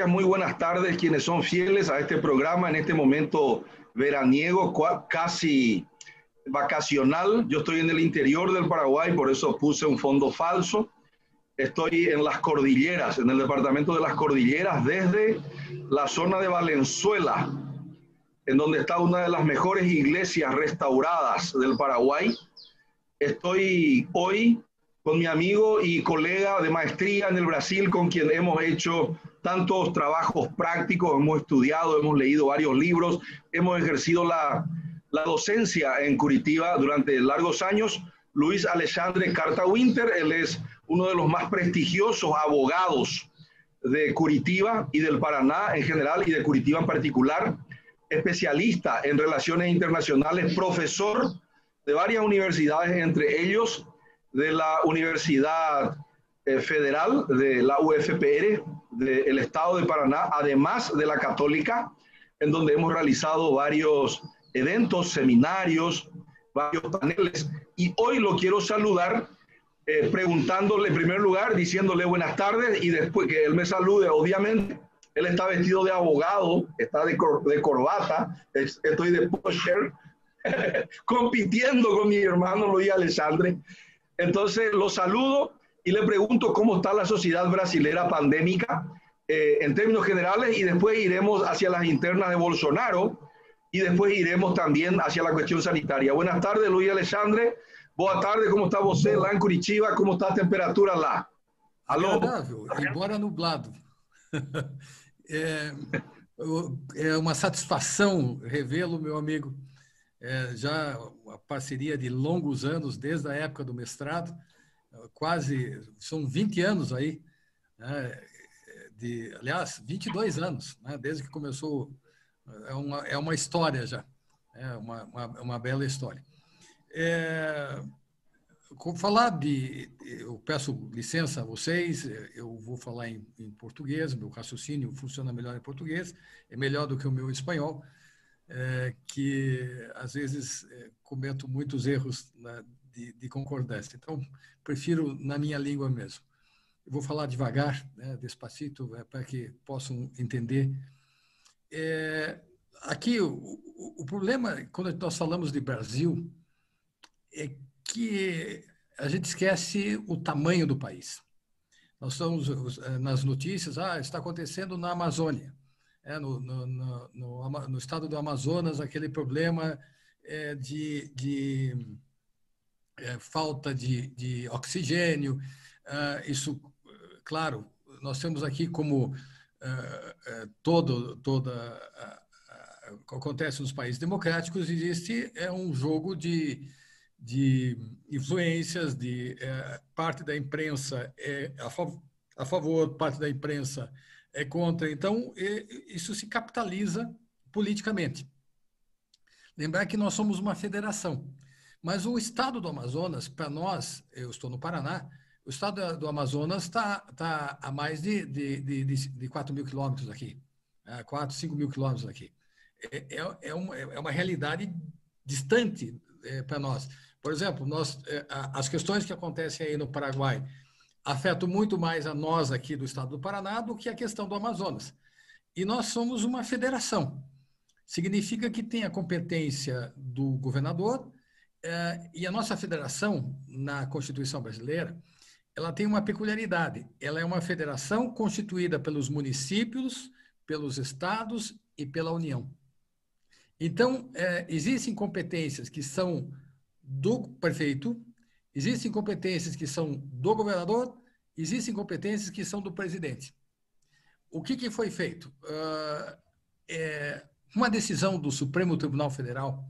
muy buenas tardes quienes son fieles a este programa en este momento veraniego, casi vacacional. Yo estoy en el interior del Paraguay, por eso puse un fondo falso. Estoy en las cordilleras, en el departamento de las cordilleras, desde la zona de Valenzuela, en donde está una de las mejores iglesias restauradas del Paraguay. Estoy hoy con mi amigo y colega de maestría en el Brasil, con quien hemos hecho tantos trabajos prácticos, hemos estudiado, hemos leído varios libros, hemos ejercido la docencia en Curitiba durante largos años. Luis Alexandre Carta-Winter, él es uno de los más prestigiosos abogados de Curitiba y del Paraná en general y de Curitiba en particular, especialista en relaciones internacionales, profesor de varias universidades, entre ellos de la Universidad Federal, de la UFPR, del Estado de Paraná, además de la Católica, en donde hemos realizado varios eventos, seminarios, varios paneles. Y hoy lo quiero saludar preguntándole en primer lugar, diciéndole buenas tardes, y después que él me salude, obviamente, él está vestido de abogado, está de corbata, estoy de pusher, compitiendo con mi hermano Luis Alexandre. Entonces lo saludo y le pregunto cómo está la sociedad brasilera pandémica en términos generales, y después iremos hacia las internas de Bolsonaro y después iremos también hacia la cuestión sanitaria. Buenas tardes, Luis Alexandre. Boa tarde, como está você lá em Curitiba? Como está a temperatura lá? Alô? Agradável, embora nublado. É uma satisfação revê-lo, meu amigo. Já uma parceria de longos anos, desde a época do mestrado, quase, são 20 anos aí, né? Aliás, 22 anos, né? Desde que começou, é uma história já, é uma bela história. Eu peço licença a vocês, eu vou falar em português, meu raciocínio funciona melhor em português, é melhor do que o meu espanhol, que às vezes cometo muitos erros de concordância. Então, prefiro na minha língua mesmo. Eu vou falar devagar, né, despacito, para que possam entender. Aqui, o problema, quando nós falamos de Brasil, é que a gente esquece o tamanho do país. Nós estamos nas notícias, está acontecendo na Amazônia, no estado do Amazonas, aquele problema de falta de oxigênio. Isso, claro, nós temos aqui como acontece nos países democráticos, existe um jogo de influências, parte da imprensa é a favor, parte da imprensa é contra. Então, isso se capitaliza politicamente. Lembrar que nós somos uma federação, mas o estado do Amazonas, para nós, eu estou no Paraná, o estado do Amazonas está a mais de 4 mil quilômetros daqui, 4, 5 mil quilômetros daqui. É uma realidade distante para nós. Por exemplo, as questões que acontecem aí no Paraguai afetam muito mais a nós aqui do estado do Paraná do que a questão do Amazonas. E nós somos uma federação. Significa que tem a competência do governador, e a nossa federação, na Constituição brasileira, ela tem uma peculiaridade. Ela é uma federação constituída pelos municípios, pelos estados e pela União. Então, existem competências que são do prefeito, existem competências que são do governador, existem competências que são do presidente. O que foi feito? Uma decisão do Supremo Tribunal Federal,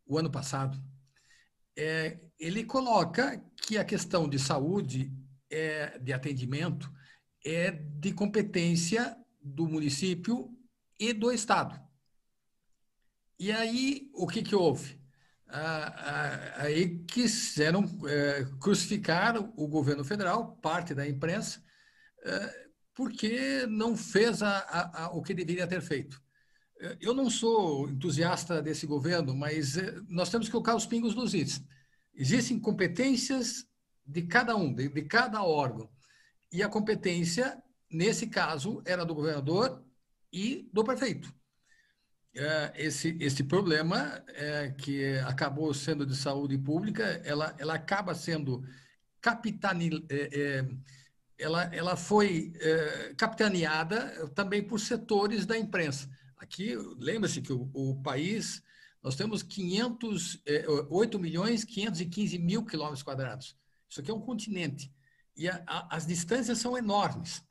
o ano passado, ele coloca que a questão de saúde, de atendimento, é de competência do município e do Estado. E aí, o que houve? Aí quiseram crucificar o governo federal, parte da imprensa, porque não fez o que deveria ter feito. Eu não sou entusiasta desse governo, mas nós temos que colocar os pingos nos is. Existem competências de cada um, de cada órgão. E a competência nesse caso, era do governador e do prefeito. Esse problema, que acabou sendo de saúde pública, ela acaba sendo ela foi capitaneada também por setores da imprensa. Aqui, lembra-se que o país, nós temos 8.515.000 quilômetros quadrados. Isso aqui é um continente. E as distâncias são enormes.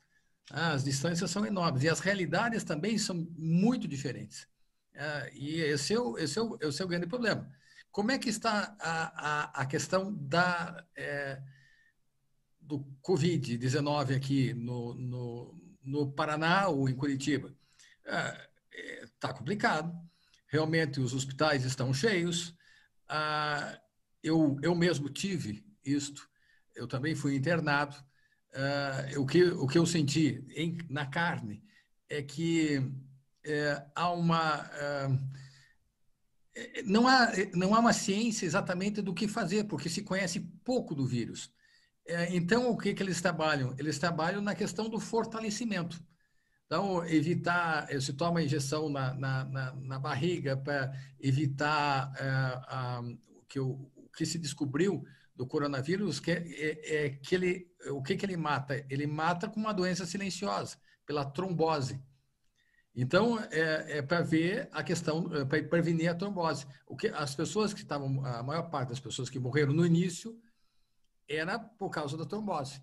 As distâncias são enormes. E as realidades também são muito diferentes. E esse é o seu grande problema. Como é que está a questão do Covid-19 aqui no Paraná ou em Curitiba? Está complicado. Realmente, os hospitais estão cheios. Eu mesmo tive isto. Eu também fui internado. O que eu senti na carne é que há não há uma ciência exatamente do que fazer, porque se conhece pouco do vírus. Então, o que eles trabalham? Eles trabalham na questão do fortalecimento. Então, evitar, se toma injeção na barriga para evitar o que se descobriu do coronavírus, que o que ele mata? Ele mata com uma doença silenciosa, pela trombose. Então, para ver a questão, para prevenir a trombose. As pessoas que estavam, a maior parte das pessoas que morreram no início, era por causa da trombose,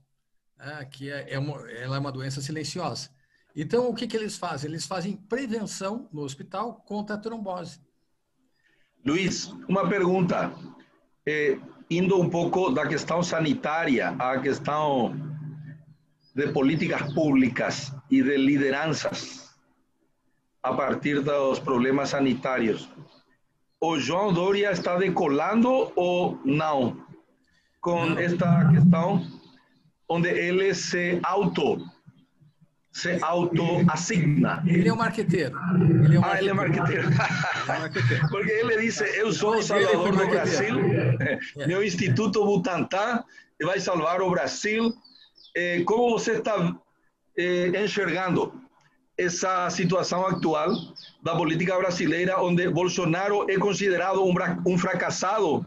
que ela é uma doença silenciosa. Então, o que eles fazem? Eles fazem prevenção no hospital contra a trombose. Luiz, uma pergunta. Indo um pouco da questão sanitária à questão de políticas públicas e de lideranças a partir dos problemas sanitários. O João Dória está decolando ou não? Com esta questão onde ele se auto-assigna. Ele é um marqueteiro. Ele é marqueteiro. Porque ele disse, eu sou o salvador do Brasil, meu Instituto Butantan vai salvar o Brasil. Como você está enxergando essa situação atual da política brasileira, onde Bolsonaro é considerado um fracassado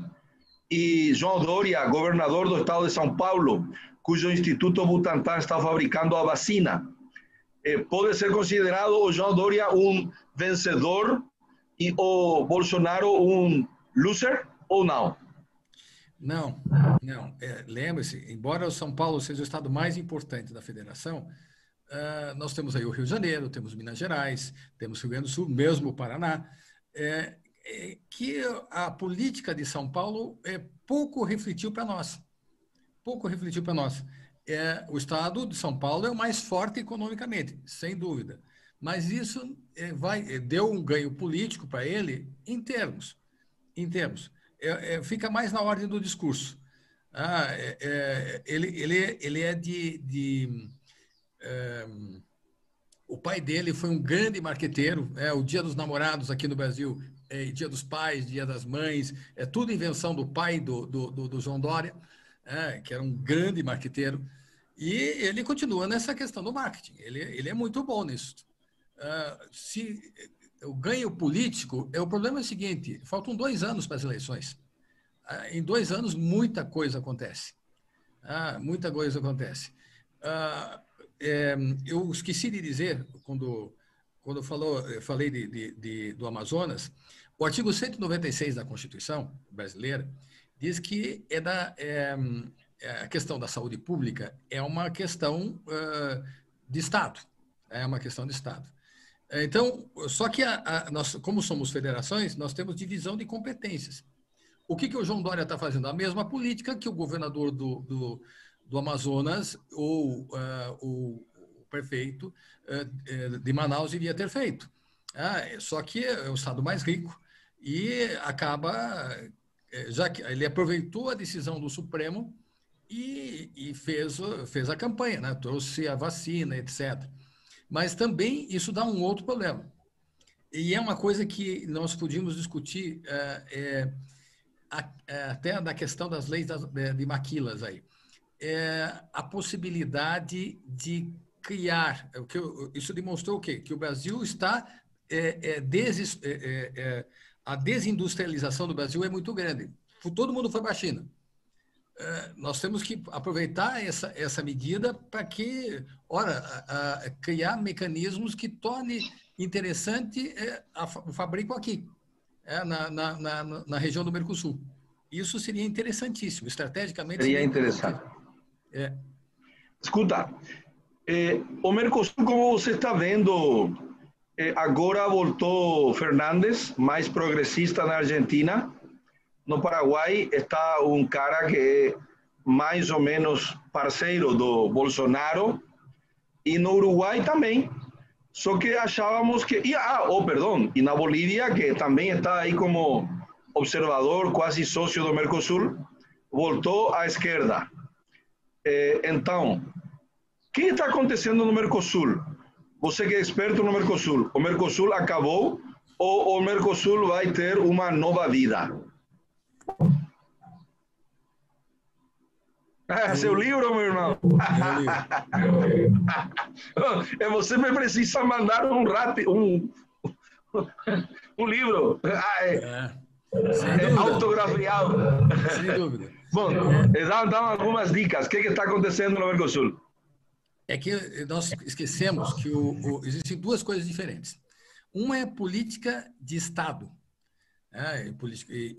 e João Dória, governador do estado de São Paulo, cujo Instituto Butantan está fabricando a vacina, pode ser considerado o João Dória um vencedor e o Bolsonaro um loser ou não? Não. Lembre-se, embora o São Paulo seja o estado mais importante da federação, nós temos aí o Rio de Janeiro, temos Minas Gerais, temos Rio Grande do Sul, mesmo o Paraná, que a política de São Paulo pouco refletiu para nós. O estado de São Paulo é o mais forte economicamente, sem dúvida. Mas isso deu um ganho político para ele em termos. Fica mais na ordem do discurso. Ele é o pai dele foi um grande marqueteiro. O Dia dos Namorados aqui no Brasil, Dia dos Pais, Dia das Mães, é tudo invenção do pai do João Dória, que era um grande marqueteiro. E ele continua nessa questão do marketing. Ele é muito bom nisso. Se o ganho político, o problema é o seguinte: faltam 2 anos para as eleições. Em 2 anos, muita coisa acontece. Eu esqueci de dizer, quando eu falei do Amazonas, o artigo 196 da Constituição brasileira diz que a questão da saúde pública é uma questão de Estado. É uma questão de Estado. Então, só que nós, como somos federações, nós temos divisão de competências. O que o João Dória está fazendo? A mesma política que o governador do Amazonas ou o prefeito de Manaus devia ter feito. Só que é o estado mais rico e acaba, já que ele aproveitou a decisão do Supremo e fez a campanha, né? Trouxe a vacina, etc. Mas também isso dá um outro problema. E é uma coisa que nós podíamos discutir até na questão das leis de maquilas aí. A possibilidade de criar, isso demonstrou o quê? Que o Brasil está, a desindustrialização do Brasil é muito grande. Todo mundo foi para a China. Nós temos que aproveitar essa medida para que, criar mecanismos que torne interessante o fabrico aqui, na região do Mercosul. Isso seria interessantíssimo, estrategicamente. Seria interessante. Escuta, o Mercosul, como você está vendo, agora voltou Fernandes, mais progressista na Argentina. No Paraguai está um cara que é mais ou menos parceiro do Bolsonaro, e no Uruguai também. Só que achávamos que... e na Bolívia, que também está aí como observador, quase sócio do Mercosul, voltou à esquerda. Então, o que está acontecendo no Mercosul? Você que é experto no Mercosul, o Mercosul acabou ou o Mercosul vai ter uma nova vida? Seu livro, meu irmão. Você me precisa mandar um livro. Autografiado. Sem dúvida. Bom, dá algumas dicas. O que está acontecendo no Mercosul? É que nós esquecemos que existem duas coisas diferentes. Uma é política de Estado.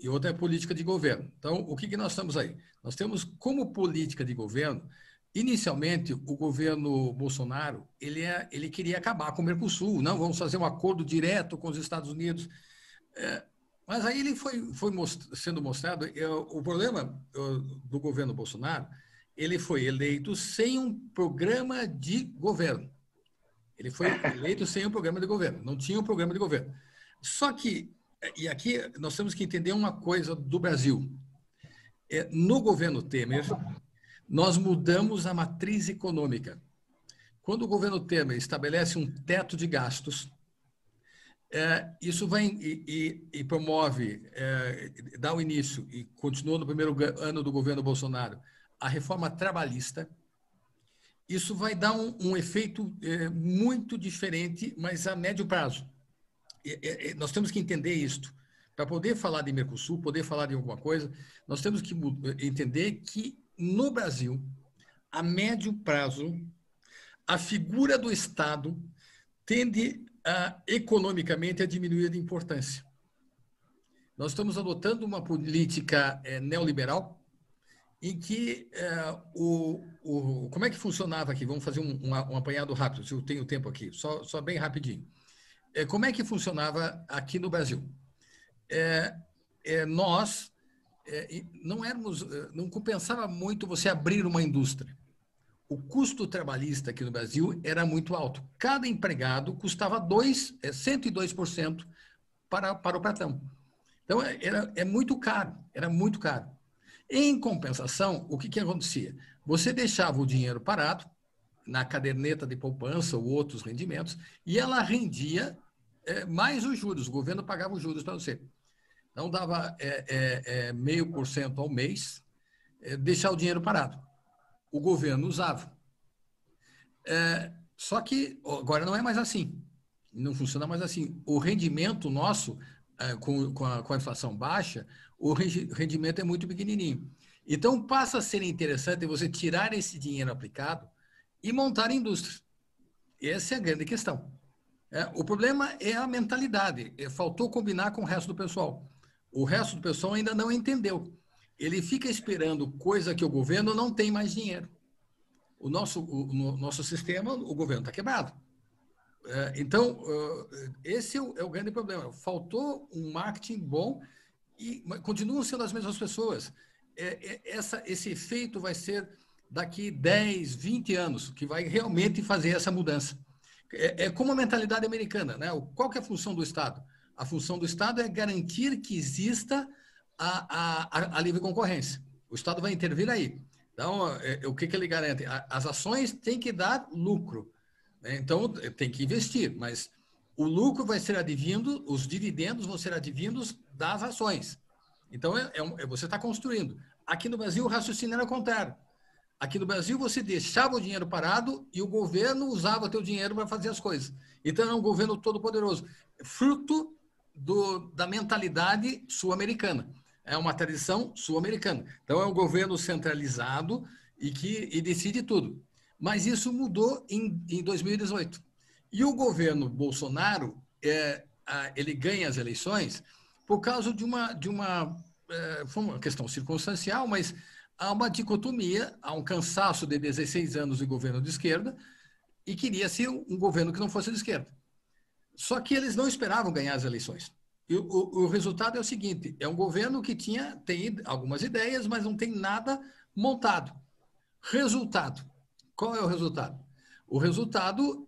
E outra é política de governo. Então, o que nós estamos aí? Nós temos como política de governo, inicialmente, o governo Bolsonaro, ele queria acabar com o Mercosul, não, vamos fazer um acordo direto com os Estados Unidos. Mas aí ele foi sendo mostrado, o problema do governo Bolsonaro, ele foi eleito sem um programa de governo. Ele foi eleito sem um programa de governo, não tinha um programa de governo. Só que, e aqui nós temos que entender uma coisa do Brasil. No governo Temer, nós mudamos a matriz econômica. Quando o governo Temer estabelece um teto de gastos, isso vai e promove, dá o início e continua no primeiro ano do governo Bolsonaro, a reforma trabalhista. Isso vai dar um efeito muito diferente, mas a médio prazo. Nós temos que entender isto. Para poder falar de Mercosul, poder falar de alguma coisa, nós temos que entender que, no Brasil, a médio prazo, a figura do Estado tende, economicamente, a diminuir de importância. Nós estamos adotando uma política neoliberal em que como é que funcionava aqui? Vamos fazer um apanhado rápido, se eu tenho tempo aqui, só bem rapidinho. Como é que funcionava aqui no Brasil? Nós não compensava muito você abrir uma indústria. O custo trabalhista aqui no Brasil era muito alto. Cada empregado custava 102% para o patrão. Então, era muito caro, era muito caro. Em compensação, o que acontecia? Você deixava o dinheiro parado na caderneta de poupança ou outros rendimentos e ela rendia mais os juros. O governo pagava os juros para você. Então, dava 0,5% ao mês, deixar o dinheiro parado. O governo usava. Só que agora não é mais assim. Não funciona mais assim. O rendimento nosso, com a inflação baixa, o rendimento é muito pequenininho. Então, passa a ser interessante você tirar esse dinheiro aplicado e montar indústria. Essa é a grande questão. O problema é a mentalidade. Faltou combinar com o resto do pessoal. O resto do pessoal ainda não entendeu. Ele fica esperando coisa que o governo não tem mais dinheiro. O nosso sistema, o governo está quebrado. Então, esse é o grande problema. Faltou um marketing bom e continuam sendo as mesmas pessoas. Esse efeito vai ser daqui 10, 20 anos, que vai realmente fazer essa mudança. É como a mentalidade americana, né? Qual que é a função do Estado? A função do Estado é garantir que exista a livre concorrência. O Estado vai intervir aí. Então, o que ele garante? As ações têm que dar lucro, né? Então, tem que investir, mas o lucro vai ser advindo, os dividendos vão ser advindos das ações. Então, você está construindo. Aqui no Brasil, o raciocínio era o contrário. Aqui no Brasil, você deixava o dinheiro parado e o governo usava o teu dinheiro para fazer as coisas. Então, é um governo todo-poderoso, fruto da mentalidade sul-americana. É uma tradição sul-americana. Então, é um governo centralizado e decide tudo. Mas isso mudou em 2018. E o governo Bolsonaro, ele ganha as eleições por causa foi uma questão circunstancial, mas há uma dicotomia, há um cansaço de 16 anos de governo de esquerda e queria ser um governo que não fosse de esquerda. Só que eles não esperavam ganhar as eleições. E o resultado é o seguinte, é um governo que tem algumas ideias, mas não tem nada montado. Resultado. Qual é o resultado? O resultado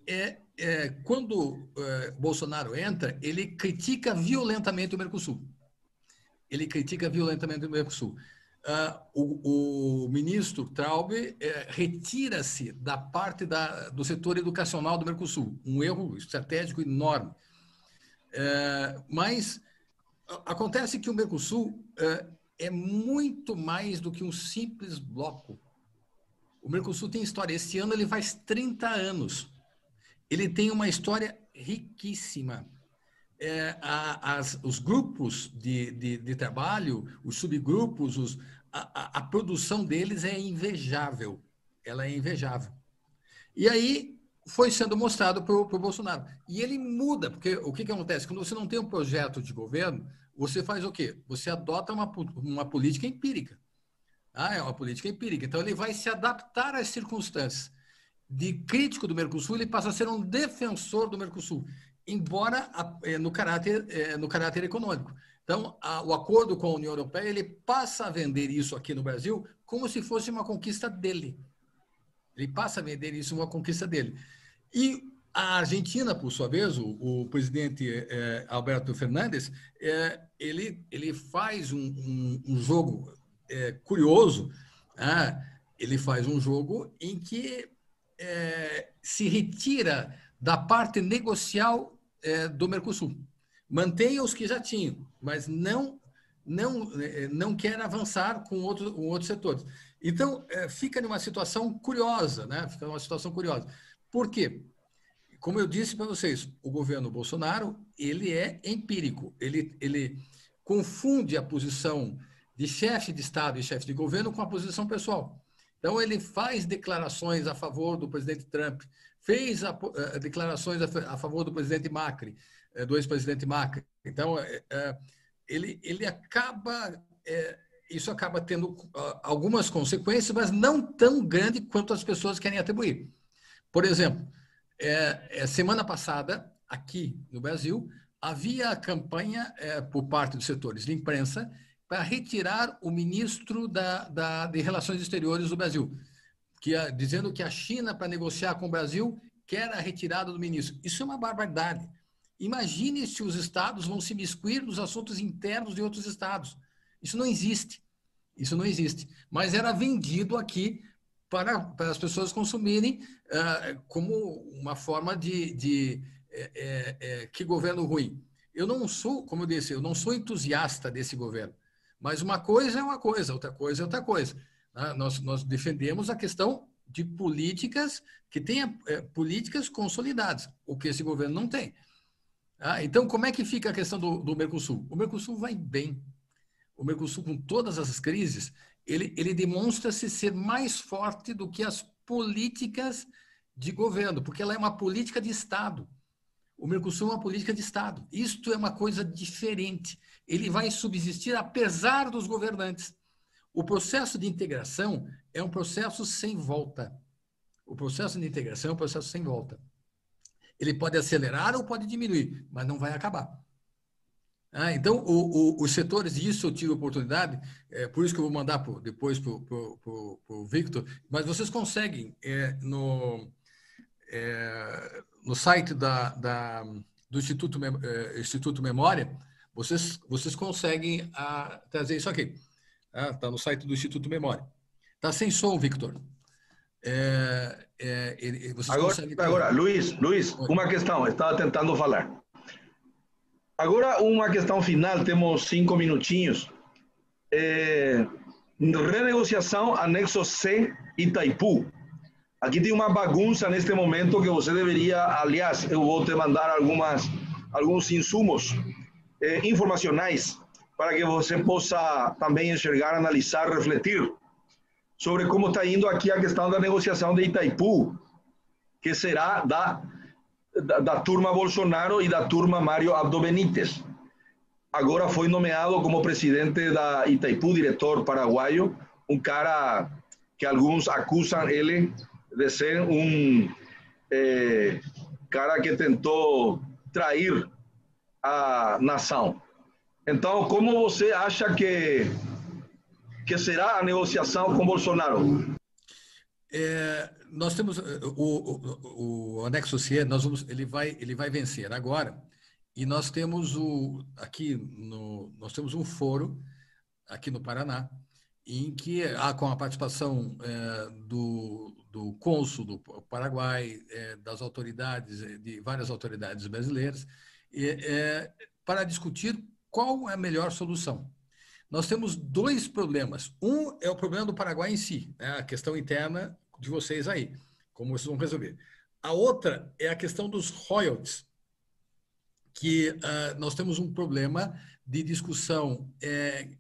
quando Bolsonaro entra, ele critica violentamente o Mercosul. Ele critica violentamente o Mercosul. O ministro Traub retira-se da parte do setor educacional do Mercosul, um erro estratégico enorme. Mas acontece que o Mercosul é muito mais do que um simples bloco. O Mercosul tem história. Este ano ele faz 30 anos. Ele tem uma história riquíssima. Os grupos de trabalho, os subgrupos, a produção deles é invejável. Ela é invejável. E aí foi sendo mostrado para o Bolsonaro. E ele muda, porque o que acontece? Quando você não tem um projeto de governo, você faz o quê? Você adota uma política empírica. É uma política empírica. Então, ele vai se adaptar às circunstâncias. De crítico do Mercosul, ele passa a ser um defensor do Mercosul, embora no caráter econômico. Então, o acordo com a União Europeia, ele passa a vender isso aqui no Brasil como se fosse uma conquista dele. Ele passa a vender isso uma conquista dele. E a Argentina, por sua vez, o presidente Alberto Fernandes, ele faz um jogo curioso. Ele faz um jogo em que se retira da parte negocial do Mercosul. Mantém os que já tinham, mas não quer avançar com outros setores. Então, fica numa situação curiosa, né? Fica numa situação curiosa. Por quê? Como eu disse para vocês, o governo Bolsonaro, ele é empírico. Ele confunde a posição de chefe de Estado e chefe de governo com a posição pessoal. Então, ele faz declarações a favor do presidente Trump, fez declarações a favor do presidente Macri, do ex-presidente Macri. Então, ele acaba... isso acaba tendo algumas consequências, mas não tão grande quanto as pessoas querem atribuir. Por exemplo, semana passada, aqui no Brasil, havia a campanha por parte dos setores de imprensa para retirar o ministro de Relações Exteriores do Brasil, dizendo que a China, para negociar com o Brasil, quer a retirada do ministro. Isso é uma barbaridade. Imagine se os estados vão se miscuir nos assuntos internos de outros estados. Isso não existe. Isso não existe. Mas era vendido aqui para as pessoas consumirem como uma forma de que governo ruim. Eu não sou, como eu disse, eu não sou entusiasta desse governo. Mas uma coisa é uma coisa, outra coisa é outra coisa. Nós defendemos a questão de políticas que tenham políticas consolidadas, o que esse governo não tem. Então, como é que fica a questão do Mercosul? O Mercosul vai bem. O Mercosul, com todas as crises, ele demonstra-se ser mais forte do que as políticas de governo, porque ela é uma política de Estado. O Mercosul é uma política de Estado. Isto é uma coisa diferente. Ele vai subsistir apesar dos governantes. O processo de integração é um processo sem volta. O processo de integração é um processo sem volta. Ele pode acelerar ou pode diminuir, mas não vai acabar. Então, os setores, e isso eu tive oportunidade, por isso que eu vou mandar depois para o Victor, mas vocês conseguem no site do Instituto Memória, vocês conseguem trazer isso aqui. Está no site do Instituto Memória. Está sem som, Victor. Agora, Luiz, uma questão, estava tentando falar. Agora, uma questão final, temos 5 minutinhos. renegociação anexo C Itaipu. Aqui tem uma bagunça neste momento que você deveria, aliás, eu vou te mandar alguns insumos informacionais para que você possa também enxergar, analisar, refletir sobre como está indo aqui a questão da negociação de Itaipu, que será da turma Bolsonaro e da turma Mário Abdo Benítez. Agora foi nomeado como presidente da Itaipu, diretor paraguaio, um cara que alguns acusam ele de ser um cara que tentou trair a nação. Então, como você acha que será a negociação com Bolsonaro? Nós temos o anexo C, ele vai vencer agora, e nós temos nós temos um foro aqui no Paraná, em que com a participação do cônsul do Paraguai, das autoridades, de várias autoridades brasileiras, para discutir qual é a melhor solução. Nós temos dois problemas. Um é o problema do Paraguai em si, né? A questão interna de vocês aí, como vocês vão resolver. A outra é a questão dos royalties, que nós temos um problema de discussão.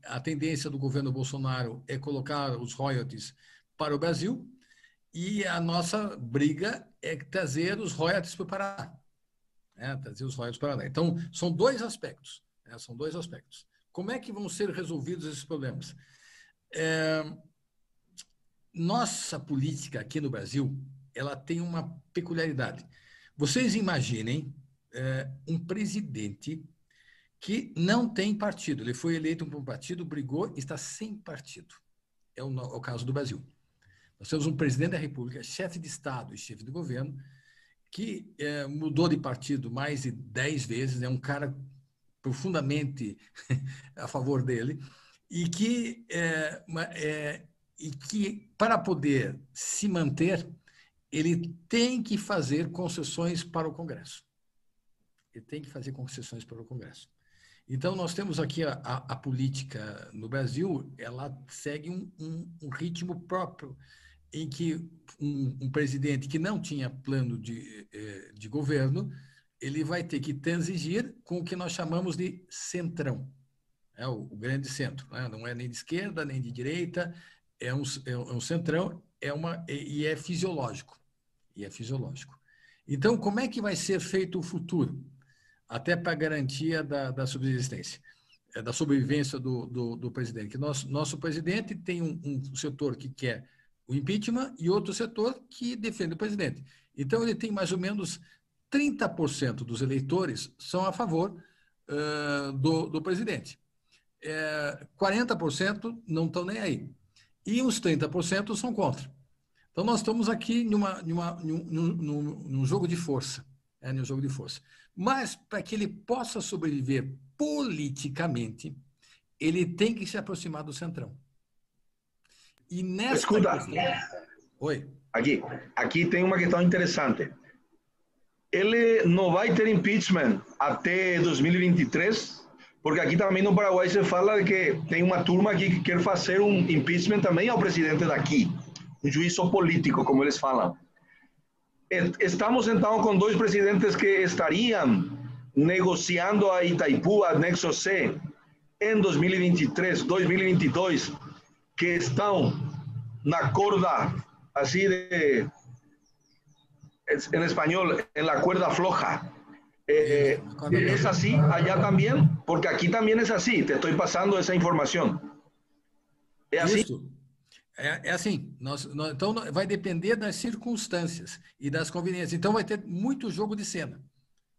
A tendência do governo Bolsonaro é colocar os royalties para o Brasil, e a nossa briga é trazer os royalties para o Paraná. Trazer os royalties para o Paraná. Então, são dois aspectos. São dois aspectos. Como é que vão ser resolvidos esses problemas? Nossa política aqui no Brasil, ela tem uma peculiaridade. Vocês imaginem um presidente que não tem partido. Ele foi eleito por um partido, brigou e está sem partido. É o caso do Brasil. Nós temos um presidente da República, chefe de Estado e chefe de governo, que mudou de partido mais de 10 vezes, é um cara profundamente a favor dele, e que para poder se manter, ele tem que fazer concessões para o Congresso. Ele tem que fazer concessões para o Congresso. Então, nós temos aqui a política no Brasil, ela segue um ritmo próprio, em que um presidente que não tinha plano de governo, ele vai ter que transigir com o que nós chamamos de centrão, o grande centro. Não é nem de esquerda, nem de direita, é um centrão, e é fisiológico. Então, como é que vai ser feito o futuro? Até para a garantia da subsistência, da sobrevivência do presidente. Que nosso presidente tem um setor que quer o impeachment e outro setor que defende o presidente. Então, ele tem mais ou menos 30% dos eleitores são a favor do presidente. 40% não estão nem aí. E os 30% são contra. Então, nós estamos aqui num jogo de força. Num jogo de força. Mas, para que ele possa sobreviver politicamente, ele tem que se aproximar do centrão. E nessa Escuta, questão... Oi. Aqui tem uma questão interessante. Ele não vai ter impeachment até 2023, porque aqui também no Paraguai se fala de que tem uma turma aqui que quer fazer um impeachment também ao presidente daqui, um juízo político, como eles falam. Estamos então com dois presidentes que estariam negociando a Itaipu, anexo C, em 2023, 2022, que estão na corda, assim en español, en la cuerda floja. ¿Es así allá también? Porque aquí también es así, te estoy pasando esa información. ¿Es así? Isso. É assim. Então, vai depender das circunstâncias e das conveniências. Então, vai ter muito jogo de cena.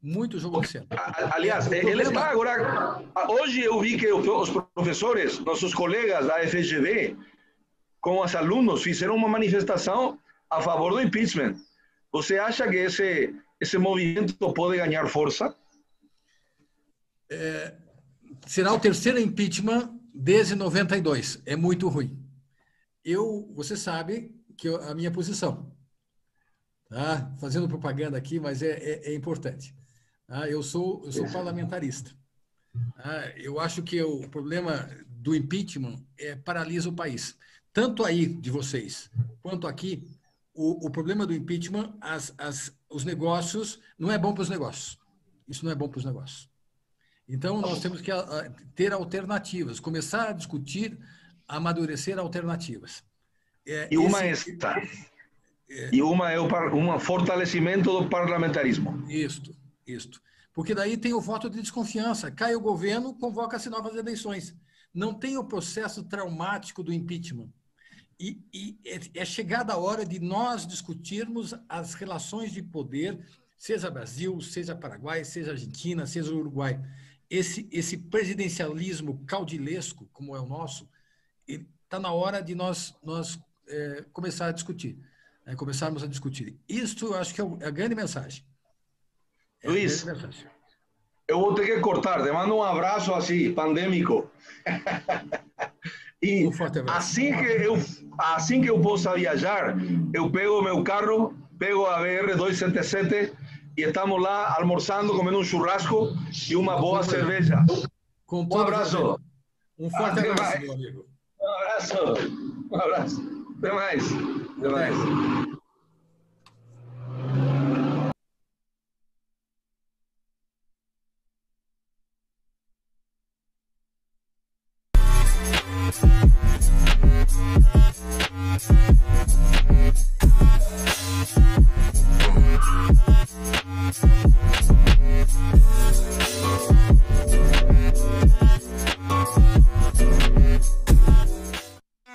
Muito jogo de cena. Aliás, ele está agora... Hoje eu vi que os professores, nossos colegas da FGV, com os alunos, fizeram uma manifestação a favor do impeachment. Você acha que esse movimento pode ganhar força? Será o terceiro impeachment desde 92. É muito ruim. Você sabe que a minha posição, tá? Fazendo propaganda aqui, mas é importante. Tá? Eu sou parlamentarista. Eu acho que o problema do impeachment paralisa o país. Tanto aí de vocês, quanto aqui, o problema do impeachment, os negócios, não é bom para os negócios. Isso não é bom para os negócios. Então, nós temos que ter alternativas, começar a discutir, amadurecer alternativas. E uma é esta. E uma é um fortalecimento do parlamentarismo. Isto. Porque daí tem o voto de desconfiança. Cai o governo, convoca-se novas eleições. Não tem o processo traumático do impeachment. E é chegada a hora de nós discutirmos as relações de poder, seja Brasil, seja Paraguai, seja Argentina, seja Uruguai. Esse presidencialismo caudilesco, como é o nosso, está na hora de nós começar a discutir. Começarmos a discutir. Isso eu acho que é a grande mensagem. Luiz, eu vou ter que cortar. Te mando um abraço assim, pandêmico. E assim que eu possa viajar, eu pego meu carro, pego a BR-277 e estamos lá almoçando, comendo um churrasco e uma boa cerveja. Um abraço. Um forte abraço, meu amigo. Um abraço. Até mais.